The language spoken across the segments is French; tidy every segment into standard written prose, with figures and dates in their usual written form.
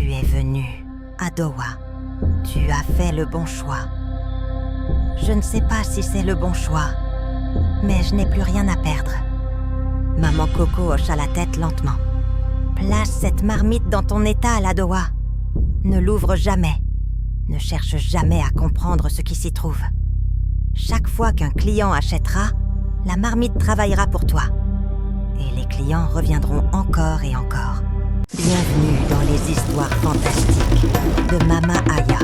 Tu es venu, Adowa. Tu as fait le bon choix. Je ne sais pas si c'est le bon choix, mais je n'ai plus rien à perdre. Maman Coco hocha la tête lentement. Place cette marmite dans ton étal, Adowa. Ne l'ouvre jamais. Ne cherche jamais à comprendre ce qui s'y trouve. Chaque fois qu'un client achètera, la marmite travaillera pour toi. Et les clients reviendront encore et encore. Bienvenue dans les histoires fantastiques de Mama Aya.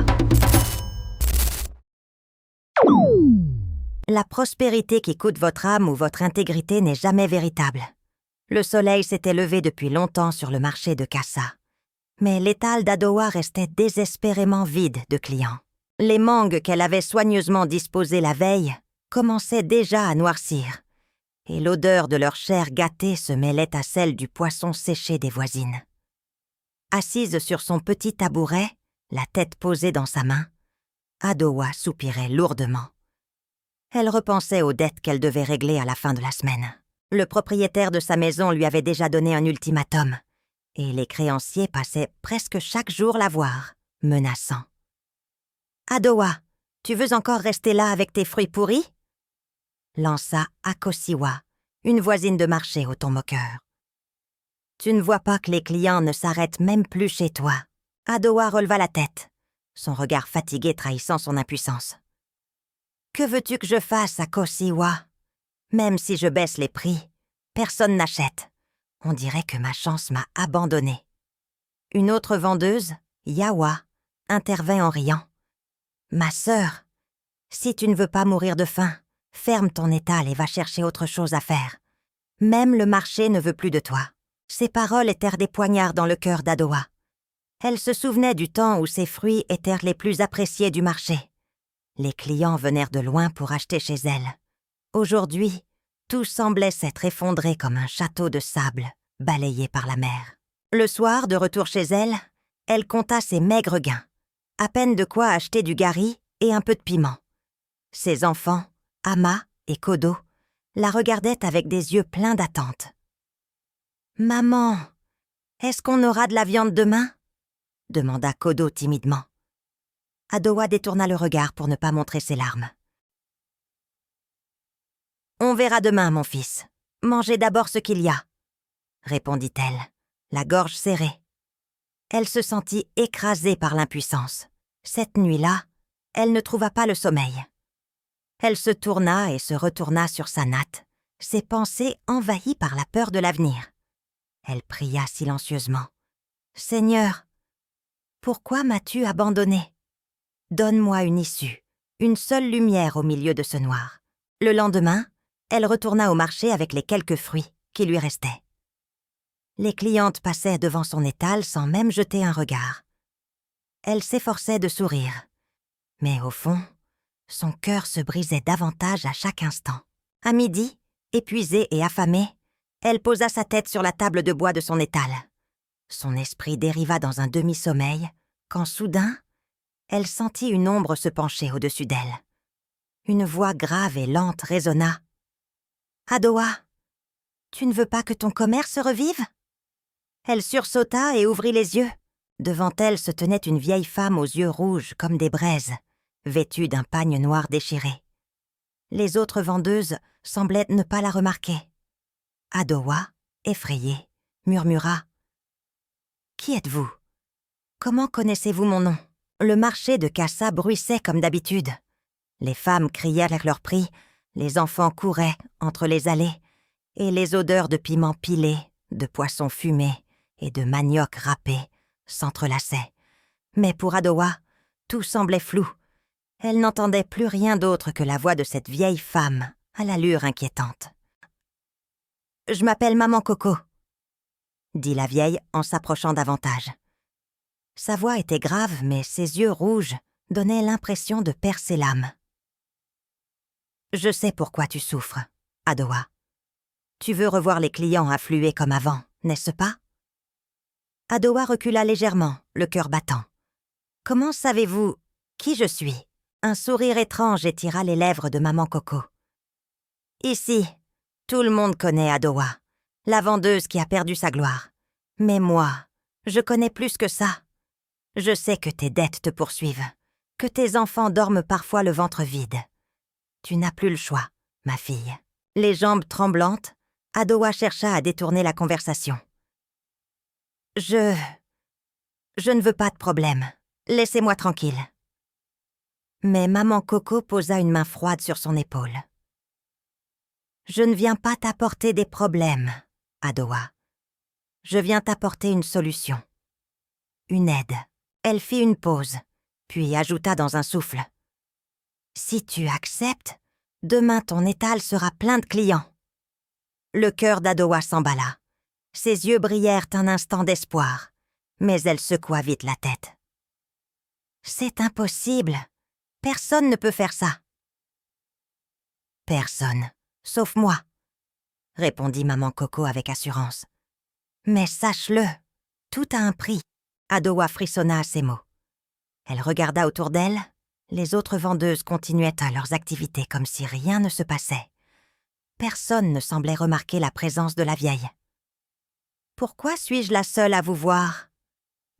La prospérité qui coûte votre âme ou votre intégrité n'est jamais véritable. Le soleil s'était levé depuis longtemps sur le marché de Kassa. Mais l'étal d'Adowa restait désespérément vide de clients. Les mangues qu'elle avait soigneusement disposées la veille commençaient déjà à noircir, et l'odeur de leur chair gâtée se mêlait à celle du poisson séché des voisines. Assise sur son petit tabouret, la tête posée dans sa main, Adowa soupirait lourdement. Elle repensait aux dettes qu'elle devait régler à la fin de la semaine. Le propriétaire de sa maison lui avait déjà donné un ultimatum, et les créanciers passaient presque chaque jour la voir, menaçant. « Adowa, tu veux encore rester là avec tes fruits pourris ?» lança Akosiwa, une voisine de marché au ton moqueur. « Tu ne vois pas que les clients ne s'arrêtent même plus chez toi ?» Adowa releva la tête, son regard fatigué trahissant son impuissance. « Que veux-tu que je fasse, Akosiwa ? Même si je baisse les prix, personne n'achète. On dirait que ma chance m'a abandonnée. » Une autre vendeuse, Yawa, intervint en riant. « Ma sœur, si tu ne veux pas mourir de faim, ferme ton étal et va chercher autre chose à faire. Même le marché ne veut plus de toi. » Ces paroles étèrent des poignards dans le cœur d'Adowa. Elle se souvenait du temps où ses fruits étaient les plus appréciés du marché. Les clients venèrent de loin pour acheter chez elle. Aujourd'hui, tout semblait s'être effondré comme un château de sable, balayé par la mer. Le soir, de retour chez elle, elle compta ses maigres gains. À peine de quoi acheter du gari et un peu de piment. Ses enfants, Ama et Kodo, la regardaient avec des yeux pleins d'attente. « Maman, est-ce qu'on aura de la viande demain ?» demanda Kodo timidement. Adowa détourna le regard pour ne pas montrer ses larmes. « On verra demain, mon fils. Mangez d'abord ce qu'il y a, » répondit-elle, la gorge serrée. Elle se sentit écrasée par l'impuissance. Cette nuit-là, elle ne trouva pas le sommeil. Elle se tourna et se retourna sur sa natte, ses pensées envahies par la peur de l'avenir. Elle pria silencieusement. « Seigneur, pourquoi m'as-tu abandonnée ? Donne-moi une issue, une seule lumière au milieu de ce noir. » Le lendemain, elle retourna au marché avec les quelques fruits qui lui restaient. Les clientes passaient devant son étal sans même jeter un regard. Elle s'efforçait de sourire, mais au fond, son cœur se brisait davantage à chaque instant. À midi, épuisée et affamée, elle posa sa tête sur la table de bois de son étal. Son esprit dériva dans un demi-sommeil, quand soudain, elle sentit une ombre se pencher au-dessus d'elle. Une voix grave et lente résonna. « Adowa, tu ne veux pas que ton commerce revive ?» Elle sursauta et ouvrit les yeux. Devant elle se tenait une vieille femme aux yeux rouges comme des braises, vêtue d'un pagne noir déchiré. Les autres vendeuses semblaient ne pas la remarquer. Adowa, effrayée, murmura « Qui êtes-vous ? Comment connaissez-vous mon nom ?» Le marché de Kassa bruissait comme d'habitude. Les femmes criaient avec leurs prix, les enfants couraient entre les allées, et les odeurs de piments pilés, de poissons fumés et de manioc râpé s'entrelaçaient. Mais pour Adowa, tout semblait flou. Elle n'entendait plus rien d'autre que la voix de cette vieille femme à l'allure inquiétante. « Je m'appelle Maman Coco », dit la vieille en s'approchant davantage. Sa voix était grave, mais ses yeux rouges donnaient l'impression de percer l'âme. « Je sais pourquoi tu souffres, Adowa. Tu veux revoir les clients affluer comme avant, n'est-ce pas ?» Adowa recula légèrement, le cœur battant. « Comment savez-vous qui je suis ?» Un sourire étrange étira les lèvres de Maman Coco. « Ici, tout le monde connaît Adowa, la vendeuse qui a perdu sa gloire. Mais moi, je connais plus que ça. Je sais que tes dettes te poursuivent, que tes enfants dorment parfois le ventre vide. Tu n'as plus le choix, ma fille. » Les jambes tremblantes, Adowa chercha à détourner la conversation. « Je ne veux pas de problème. Laissez-moi tranquille. » Mais maman Coco posa une main froide sur son épaule. « Je ne viens pas t'apporter des problèmes, Adowa. Je viens t'apporter une solution. Une aide. » Elle fit une pause, puis ajouta dans un souffle. « Si tu acceptes, demain ton étal sera plein de clients. » Le cœur d'Adowa s'emballa. Ses yeux brillèrent un instant d'espoir, mais elle secoua vite la tête. « C'est impossible. Personne ne peut faire ça. »« Personne, sauf moi, » répondit maman Coco avec assurance. « Mais sache-le, tout a un prix. » Adowa frissonna à ces mots. Elle regarda autour d'elle. Les autres vendeuses continuaient à leurs activités comme si rien ne se passait. Personne ne semblait remarquer la présence de la vieille. « Pourquoi suis-je la seule à vous voir ?»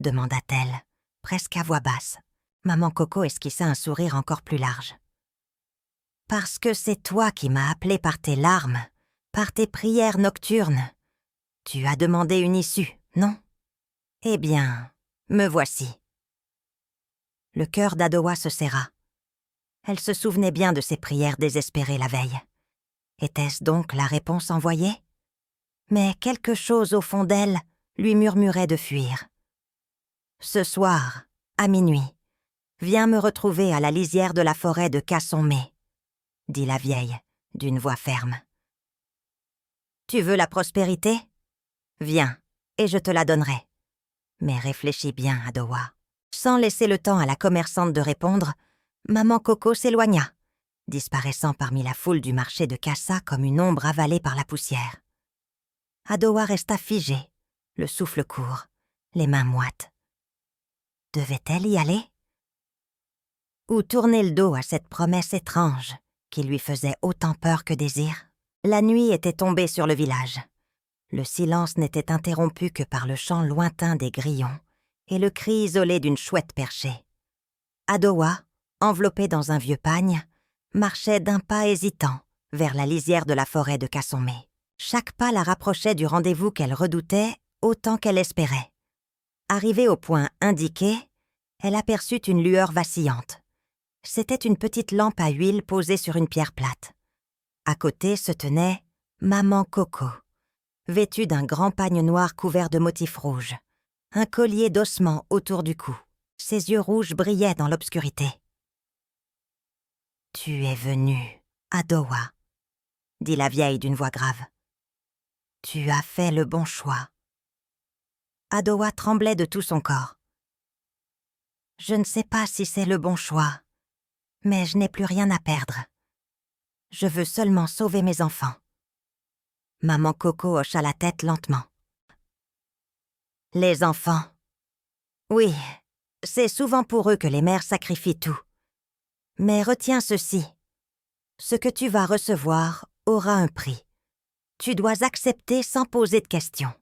demanda-t-elle, presque à voix basse. Maman Coco esquissa un sourire encore plus large. « Parce que c'est toi qui m'as appelée par tes larmes, par tes prières nocturnes. Tu as demandé une issue, non? Eh bien, me voici. » Le cœur d'Adowa se serra. Elle se souvenait bien de ses prières désespérées la veille. Était-ce donc la réponse envoyée? Mais quelque chose au fond d'elle lui murmurait de fuir. « Ce soir, à minuit, viens me retrouver à la lisière de la forêt de Cassonmé, » dit la vieille, d'une voix ferme. « Tu veux la prospérité? Viens, et je te la donnerai. Mais réfléchis bien, Adowa. » Sans laisser le temps à la commerçante de répondre, maman Coco s'éloigna, disparaissant parmi la foule du marché de Kassa comme une ombre avalée par la poussière. Adowa resta figée, le souffle court, les mains moites. Devait-elle y aller? Ou tourner le dos à cette promesse étrange qui lui faisait autant peur que désir? La nuit était tombée sur le village. Le silence n'était interrompu que par le chant lointain des grillons et le cri isolé d'une chouette perchée. Adowa, enveloppée dans un vieux pagne, marchait d'un pas hésitant vers la lisière de la forêt de Cassonmé. Chaque pas la rapprochait du rendez-vous qu'elle redoutait autant qu'elle espérait. Arrivée au point indiqué, elle aperçut une lueur vacillante. C'était une petite lampe à huile posée sur une pierre plate. À côté se tenait maman Coco, vêtue d'un grand pagne noir couvert de motifs rouges, un collier d'ossements autour du cou. Ses yeux rouges brillaient dans l'obscurité. « Tu es venue, Adowa, » dit la vieille d'une voix grave. « Tu as fait le bon choix. » Adowa tremblait de tout son corps. « Je ne sais pas si c'est le bon choix, mais je n'ai plus rien à perdre. Je veux seulement sauver mes enfants. » Maman Coco hocha la tête lentement. « Les enfants. Oui, c'est souvent pour eux que les mères sacrifient tout. Mais retiens ceci. Ce que tu vas recevoir aura un prix. Tu dois accepter sans poser de questions. »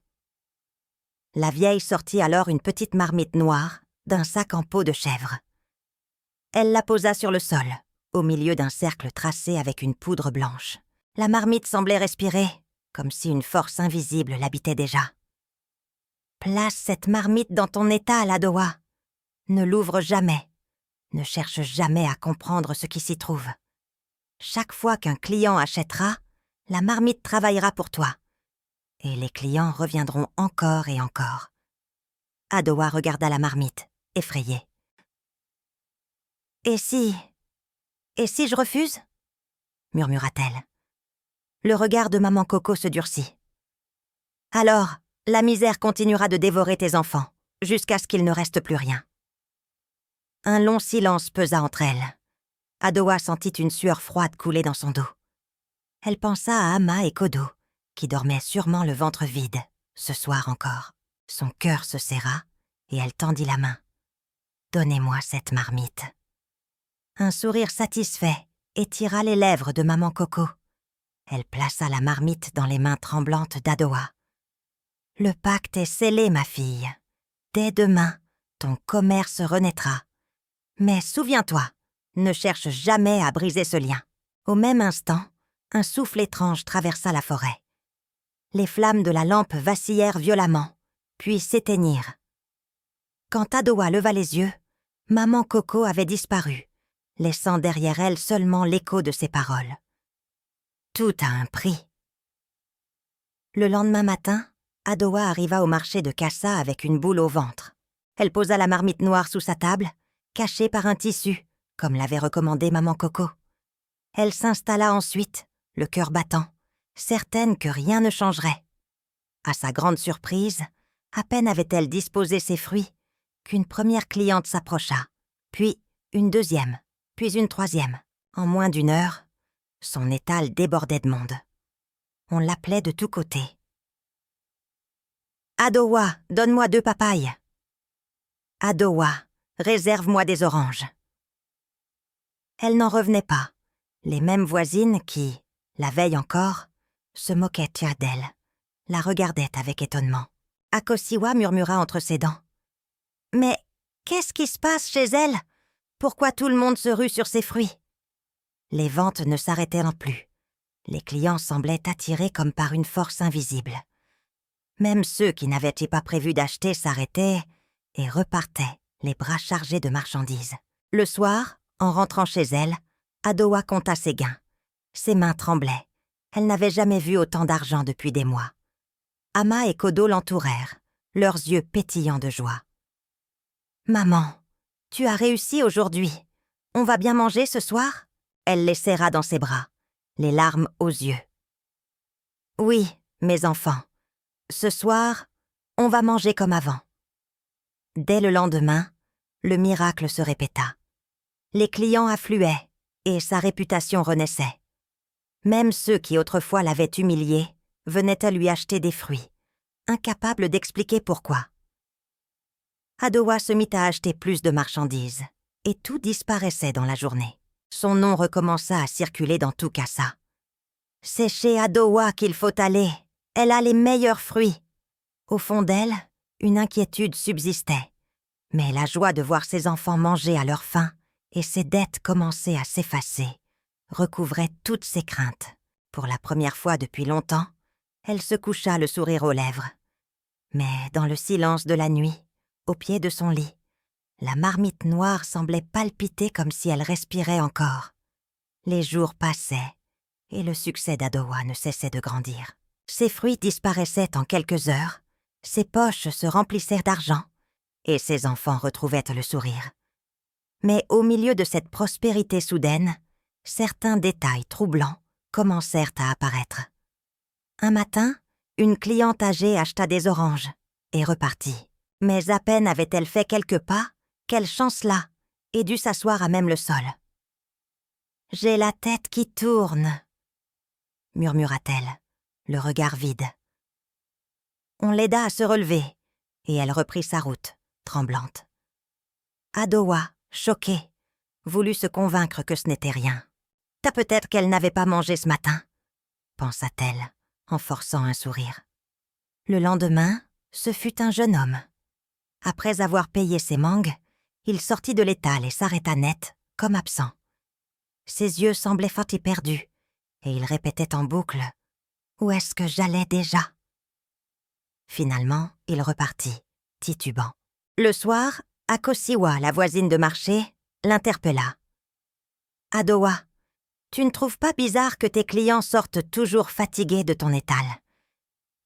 La vieille sortit alors une petite marmite noire d'un sac en peau de chèvre. Elle la posa sur le sol, au milieu d'un cercle tracé avec une poudre blanche. La marmite semblait respirer, comme si une force invisible l'habitait déjà. « Place cette marmite dans ton étal, Adowa. Ne l'ouvre jamais. Ne cherche jamais à comprendre ce qui s'y trouve. Chaque fois qu'un client achètera, la marmite travaillera pour toi. Et les clients reviendront encore et encore. » Adowa regarda la marmite, effrayée. « Et si je refuse ?» murmura-t-elle. Le regard de maman Coco se durcit. « Alors, la misère continuera de dévorer tes enfants, jusqu'à ce qu'il ne reste plus rien. » Un long silence pesa entre elles. Adowa sentit une sueur froide couler dans son dos. Elle pensa à Ama et Kodo, qui dormaient sûrement le ventre vide, ce soir encore. Son cœur se serra et elle tendit la main. « Donnez-moi cette marmite. » Un sourire satisfait étira les lèvres de maman Coco. Elle plaça la marmite dans les mains tremblantes d'Adowa. « Le pacte est scellé, ma fille. Dès demain, ton commerce renaîtra. Mais souviens-toi, ne cherche jamais à briser ce lien. » Au même instant, un souffle étrange traversa la forêt. Les flammes de la lampe vacillèrent violemment, puis s'éteignirent. Quand Adowa leva les yeux, maman Coco avait disparu, laissant derrière elle seulement l'écho de ses paroles. Tout a un prix. Le lendemain matin, Adowa arriva au marché de Kassa avec une boule au ventre. Elle posa la marmite noire sous sa table, cachée par un tissu, comme l'avait recommandé maman Coco. Elle s'installa ensuite, le cœur battant, certaine que rien ne changerait. À sa grande surprise, à peine avait-elle disposé ses fruits qu'une première cliente s'approcha, puis une deuxième, puis une troisième. En moins d'une heure, son étal débordait de monde. On l'appelait de tous côtés. « Adowa, donne-moi 2 papayes. »« Adowa, réserve-moi des oranges. » Elle n'en revenait pas. Les mêmes voisines qui, la veille encore, se moquaient d'elle, la regardaient avec étonnement. Akosiwa murmura entre ses dents. « Mais qu'est-ce qui se passe chez elle? Pourquoi tout le monde se rue sur ses fruits ?» Les ventes ne s'arrêtaient plus. Les clients semblaient attirés comme par une force invisible. Même ceux qui n'avaient pas prévu d'acheter s'arrêtaient et repartaient, les bras chargés de marchandises. Le soir, en rentrant chez elle, Adowa compta ses gains. Ses mains tremblaient. Elle n'avait jamais vu autant d'argent depuis des mois. Ama et Kodo l'entourèrent, leurs yeux pétillants de joie. « Maman, tu as réussi aujourd'hui. On va bien manger ce soir ?» Elle les serra dans ses bras, les larmes aux yeux. « Oui, mes enfants. Ce soir, on va manger comme avant. » Dès le lendemain, le miracle se répéta. Les clients affluaient et sa réputation renaissait. Même ceux qui autrefois l'avaient humiliée venaient à lui acheter des fruits, incapables d'expliquer pourquoi. Adowa se mit à acheter plus de marchandises et tout disparaissait dans la journée. Son nom recommença à circuler dans tout Kassa. « C'est chez Adowa qu'il faut aller. Elle a les meilleurs fruits. » Au fond d'elle, une inquiétude subsistait. Mais la joie de voir ses enfants manger à leur faim et ses dettes commencer à s'effacer recouvrait toutes ses craintes. Pour la première fois depuis longtemps, elle se coucha le sourire aux lèvres. Mais dans le silence de la nuit, au pied de son lit, la marmite noire semblait palpiter comme si elle respirait encore. Les jours passaient et le succès d'Adowa ne cessait de grandir. Ses fruits disparaissaient en quelques heures, ses poches se remplissaient d'argent et ses enfants retrouvaient le sourire. Mais au milieu de cette prospérité soudaine, certains détails troublants commencèrent à apparaître. Un matin, une cliente âgée acheta des oranges et repartit. Mais à peine avait-elle fait quelques pas qu'elle chancela et dut s'asseoir à même le sol. « J'ai la tête qui tourne, » murmura-t-elle, le regard vide. On l'aida à se relever et elle reprit sa route, tremblante. Adowa, choquée, voulut se convaincre que ce n'était rien. « Peut-être qu'elle n'avait pas mangé ce matin, » pensa-t-elle, en forçant un sourire. Le lendemain, ce fut un jeune homme. Après avoir payé ses mangues, il sortit de l'étal et s'arrêta net, comme absent. Ses yeux semblaient forts et perdus, et il répétait en boucle « Où est-ce que j'allais déjà ?» Finalement, il repartit, titubant. Le soir, Akosiwa, la voisine de marché, l'interpella. « Adowa, tu ne trouves pas bizarre que tes clients sortent toujours fatigués de ton étal?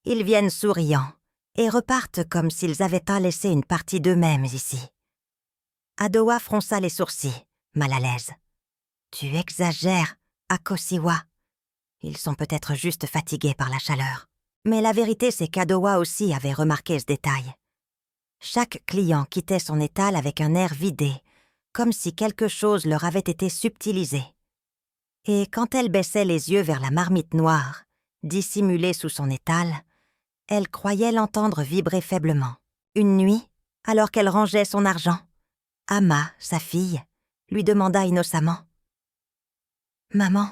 Ils viennent souriants et repartent comme s'ils avaient pas laissé une partie d'eux-mêmes ici. » Adowa fronça les sourcils, mal à l'aise. « Tu exagères, Akosiwa. Ils sont peut-être juste fatigués par la chaleur. » Mais la vérité, c'est qu'Adowa aussi avait remarqué ce détail. Chaque client quittait son étal avec un air vidé, comme si quelque chose leur avait été subtilisé. Et quand elle baissait les yeux vers la marmite noire, dissimulée sous son étal, elle croyait l'entendre vibrer faiblement. Une nuit, alors qu'elle rangeait son argent, Ama, sa fille, lui demanda innocemment « Maman,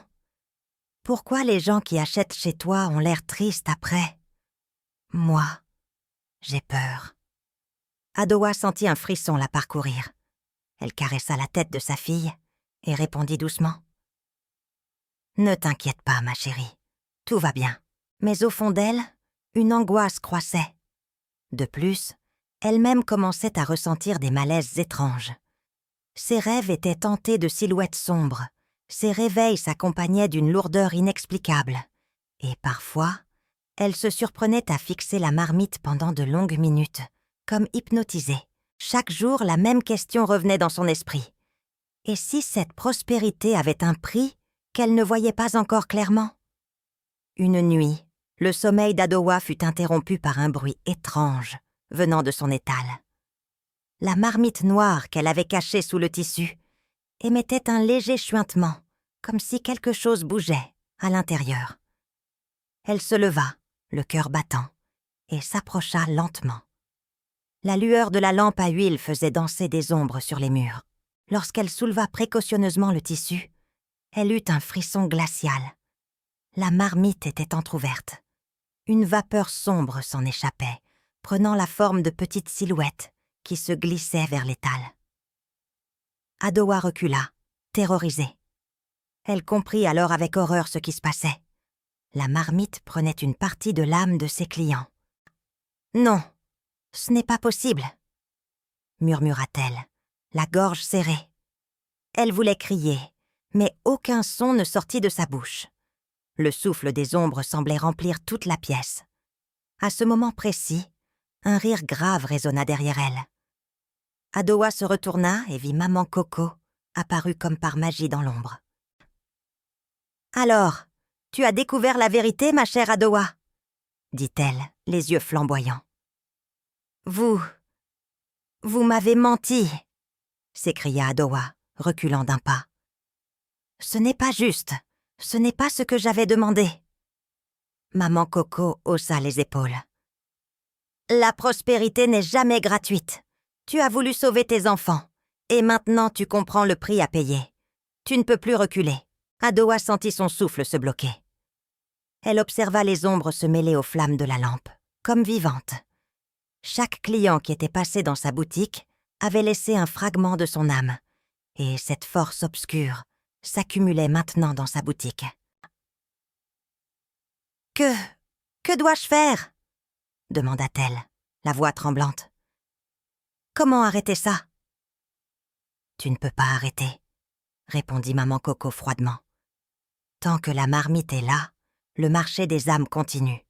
pourquoi les gens qui achètent chez toi ont l'air tristes après? Moi, j'ai peur. » Adowa sentit un frisson la parcourir. Elle caressa la tête de sa fille et répondit doucement. « Ne t'inquiète pas, ma chérie. Tout va bien. » Mais au fond d'elle, une angoisse croissait. De plus, elle-même commençait à ressentir des malaises étranges. Ses rêves étaient tentés de silhouettes sombres. Ses réveils s'accompagnaient d'une lourdeur inexplicable. Et parfois, elle se surprenait à fixer la marmite pendant de longues minutes, comme hypnotisée. Chaque jour, la même question revenait dans son esprit. Et si cette prospérité avait un prix qu'elle ne voyait pas encore clairement? Une nuit, le sommeil d'Adowa fut interrompu par un bruit étrange venant de son étal. La marmite noire qu'elle avait cachée sous le tissu émettait un léger chuintement, comme si quelque chose bougeait à l'intérieur. Elle se leva, le cœur battant, et s'approcha lentement. La lueur de la lampe à huile faisait danser des ombres sur les murs. Lorsqu'elle souleva précautionneusement le tissu, elle eut un frisson glacial. La marmite était entr'ouverte. Une vapeur sombre s'en échappait, prenant la forme de petites silhouettes qui se glissaient vers l'étal. Adowa recula, terrorisée. Elle comprit alors avec horreur ce qui se passait. La marmite prenait une partie de l'âme de ses clients. « Non, ce n'est pas possible !» murmura-t-elle, la gorge serrée. Elle voulait crier, mais aucun son ne sortit de sa bouche. Le souffle des ombres semblait remplir toute la pièce. À ce moment précis, un rire grave résonna derrière elle. Adowa se retourna et vit maman Coco, apparue comme par magie dans l'ombre. « Alors, tu as découvert la vérité, ma chère Adowa ?» dit-elle, les yeux flamboyants. « Vous m'avez menti !» s'écria Adowa, reculant d'un pas. « Ce n'est pas juste, ce n'est pas ce que j'avais demandé. » Maman Coco haussa les épaules. « La prospérité n'est jamais gratuite. Tu as voulu sauver tes enfants, et maintenant tu comprends le prix à payer. Tu ne peux plus reculer. » Adowa sentit son souffle se bloquer. Elle observa les ombres se mêler aux flammes de la lampe, comme vivantes. Chaque client qui était passé dans sa boutique avait laissé un fragment de son âme, et cette force obscure s'accumulait maintenant dans sa boutique. « Que dois-je faire ?» demanda-t-elle, la voix tremblante. « Comment arrêter ça ?»« Tu ne peux pas arrêter, » répondit maman Coco froidement. « Tant que la marmite est là, le marché des âmes continue.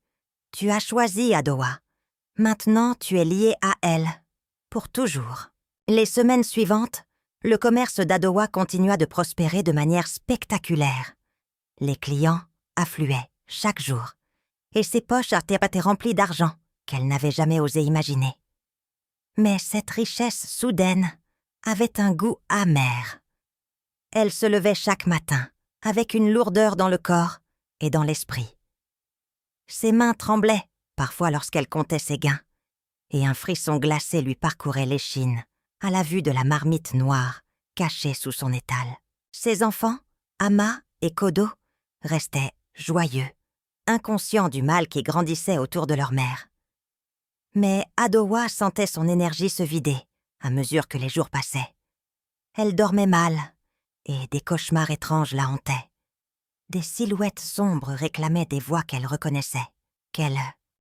Tu as choisi Adowa. Maintenant, tu es lié à elle, pour toujours. » Les semaines suivantes, le commerce d'Adowa continua de prospérer de manière spectaculaire. Les clients affluaient chaque jour, et ses poches étaient remplies d'argent qu'elle n'avait jamais osé imaginer. Mais cette richesse soudaine avait un goût amer. Elle se levait chaque matin, avec une lourdeur dans le corps et dans l'esprit. Ses mains tremblaient, parfois lorsqu'elle comptait ses gains, et un frisson glacé lui parcourait l'échine à la vue de la marmite noire cachée sous son étal. Ses enfants, Ama et Kodo, restaient joyeux, inconscients du mal qui grandissait autour de leur mère. Mais Adowa sentait son énergie se vider à mesure que les jours passaient. Elle dormait mal, et des cauchemars étranges la hantaient. Des silhouettes sombres réclamaient des voix qu'elle reconnaissait.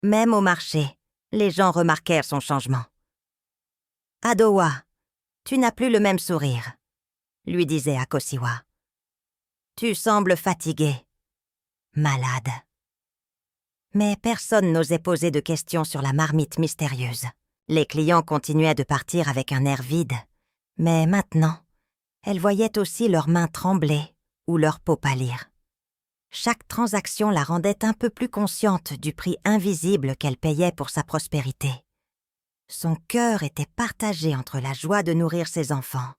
Même au marché, les gens remarquèrent son changement. « Adowa, tu n'as plus le même sourire, » lui disait Akosiwa. « Tu sembles fatiguée, malade. » Mais personne n'osait poser de questions sur la marmite mystérieuse. Les clients continuaient de partir avec un air vide, mais maintenant, elle voyait aussi leurs mains trembler ou leur peau pâlir. Chaque transaction la rendait un peu plus consciente du prix invisible qu'elle payait pour sa prospérité. Son cœur était partagé entre la joie de nourrir ses enfants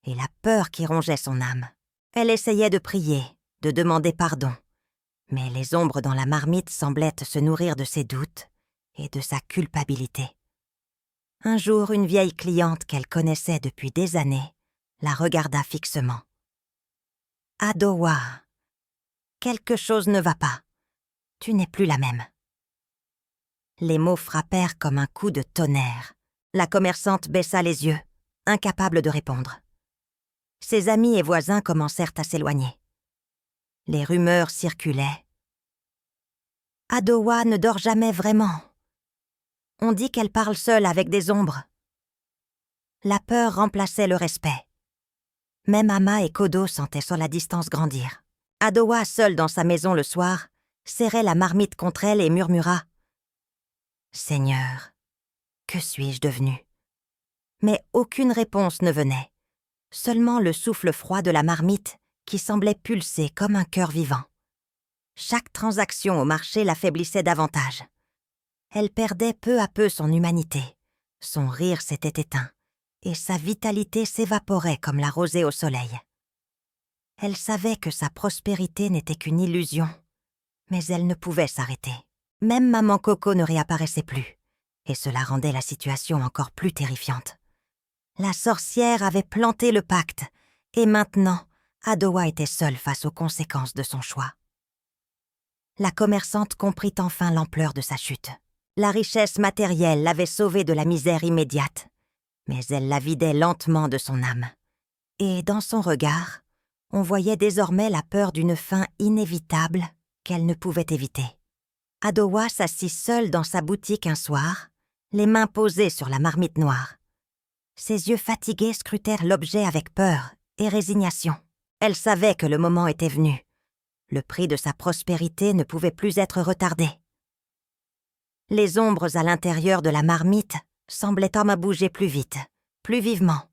et la peur qui rongeait son âme. Elle essayait de prier, de demander pardon, mais les ombres dans la marmite semblaient se nourrir de ses doutes et de sa culpabilité. Un jour, une vieille cliente qu'elle connaissait depuis des années la regarda fixement. « Adowa, quelque chose ne va pas. Tu n'es plus la même. » Les mots frappèrent comme un coup de tonnerre La commerçante baissa les yeux, incapable de répondre. Ses amis et voisins commencèrent à s'éloigner. Les rumeurs circulaient. Adowa ne dort jamais vraiment. On dit qu'elle parle seule avec des ombres. La peur remplaçait le respect. Même Ama et Kodo sentaient sur la distance grandir. Adowa, seule dans sa maison le soir, serrait la marmite contre elle et murmura « Seigneur, que suis-je devenue ?» Mais aucune réponse ne venait, seulement le souffle froid de la marmite qui semblait pulser comme un cœur vivant. Chaque transaction au marché l'affaiblissait davantage. Elle perdait peu à peu son humanité, son rire s'était éteint, et sa vitalité s'évaporait comme la rosée au soleil. Elle savait que sa prospérité n'était qu'une illusion, mais elle ne pouvait s'arrêter. Même maman Coco ne réapparaissait plus, et cela rendait la situation encore plus terrifiante. La sorcière avait planté le pacte, et maintenant, Adowa était seule face aux conséquences de son choix. La commerçante comprit enfin l'ampleur de sa chute. La richesse matérielle l'avait sauvée de la misère immédiate, mais elle la vidait lentement de son âme. Et dans son regard, on voyait désormais la peur d'une fin inévitable qu'elle ne pouvait éviter. Adowa s'assit seule dans sa boutique un soir, les mains posées sur la marmite noire. Ses yeux fatigués scrutèrent l'objet avec peur et résignation. Elle savait que le moment était venu. Le prix de sa prospérité ne pouvait plus être retardé. Les ombres à l'intérieur de la marmite semblaient en bouger plus vite, plus vivement.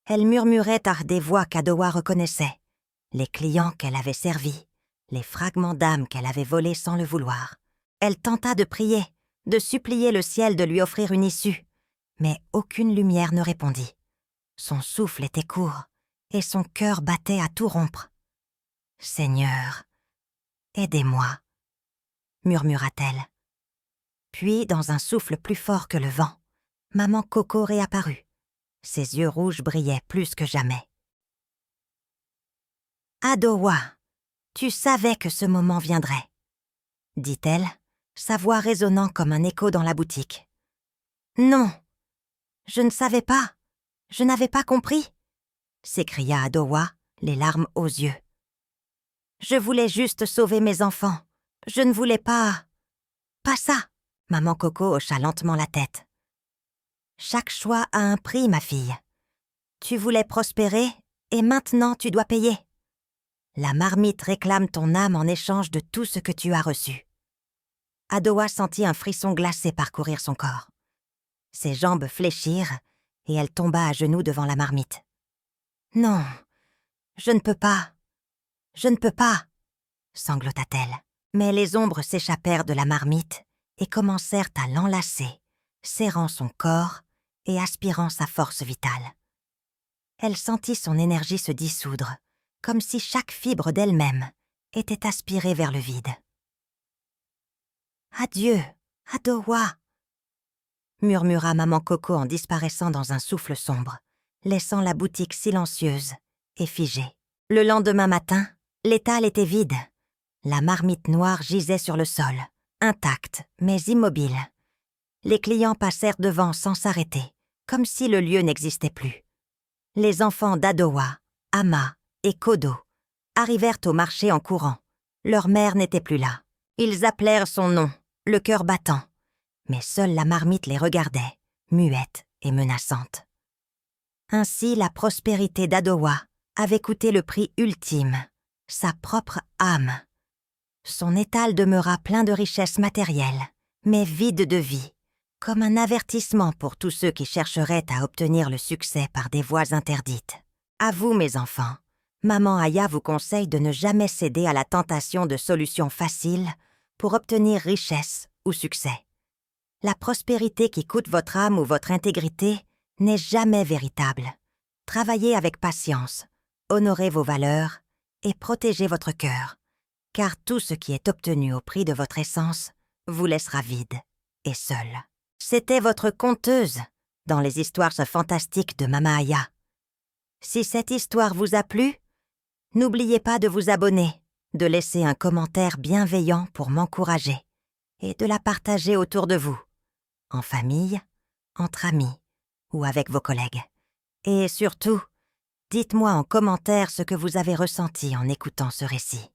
Elle murmurait à des voix qu'Adowa reconnaissait, les clients qu'elle avait servis, les fragments d'âme qu'elle avait volés sans le vouloir. Elle tenta de prier, de supplier le ciel de lui offrir une issue, mais aucune lumière ne répondit. Son souffle était court, et son cœur battait à tout rompre. « Seigneur, aidez-moi » murmura-t-elle. Puis, dans un souffle plus fort que le vent, maman Coco réapparut. Ses yeux rouges brillaient plus que jamais. « Adowa, tu savais que ce moment viendrait, » dit-elle, sa voix résonnant comme un écho dans la boutique. « Non, je ne savais pas, je n'avais pas compris, » s'écria Adowa, les larmes aux yeux. « Je voulais juste sauver mes enfants, je ne voulais pas... Pas ça !» Maman Coco hocha lentement la tête. « Chaque choix a un prix, ma fille. Tu voulais prospérer, et maintenant tu dois payer. La marmite réclame ton âme en échange de tout ce que tu as reçu. » Adowa sentit un frisson glacé parcourir son corps. Ses jambes fléchirent, et elle tomba à genoux devant la marmite. « Non, je ne peux pas, je ne peux pas !» sanglota-t-elle. Mais les ombres s'échappèrent de la marmite et commencèrent à l'enlacer, serrant son corps et aspirant sa force vitale. Elle sentit son énergie se dissoudre, comme si chaque fibre d'elle-même était aspirée vers le vide. « Adieu, Adowa !» murmura maman Coco en disparaissant dans un souffle sombre, laissant la boutique silencieuse et figée. Le lendemain matin, l'étal était vide. La marmite noire gisait sur le sol, intacte mais immobile. Les clients passèrent devant sans s'arrêter, comme si le lieu n'existait plus. Les enfants d'Adowa, Ama et Kodo arrivèrent au marché en courant. Leur mère n'était plus là. Ils appelèrent son nom, le cœur battant. Mais seule la marmite les regardait, muette et menaçante. Ainsi, la prospérité d'Adowa avait coûté le prix ultime, sa propre âme. Son étal demeura plein de richesses matérielles, mais vide de vie, comme un avertissement pour tous ceux qui chercheraient à obtenir le succès par des voies interdites. À vous, mes enfants, maman Aya vous conseille de ne jamais céder à la tentation de solutions faciles pour obtenir richesse ou succès. La prospérité qui coûte votre âme ou votre intégrité n'est jamais véritable. Travaillez avec patience, honorez vos valeurs et protégez votre cœur, car tout ce qui est obtenu au prix de votre essence vous laissera vide et seul. C'était votre conteuse dans les histoires fantastiques de Mama Aya. Si cette histoire vous a plu, n'oubliez pas de vous abonner, de laisser un commentaire bienveillant pour m'encourager et de la partager autour de vous, en famille, entre amis ou avec vos collègues. Et surtout, dites-moi en commentaire ce que vous avez ressenti en écoutant ce récit.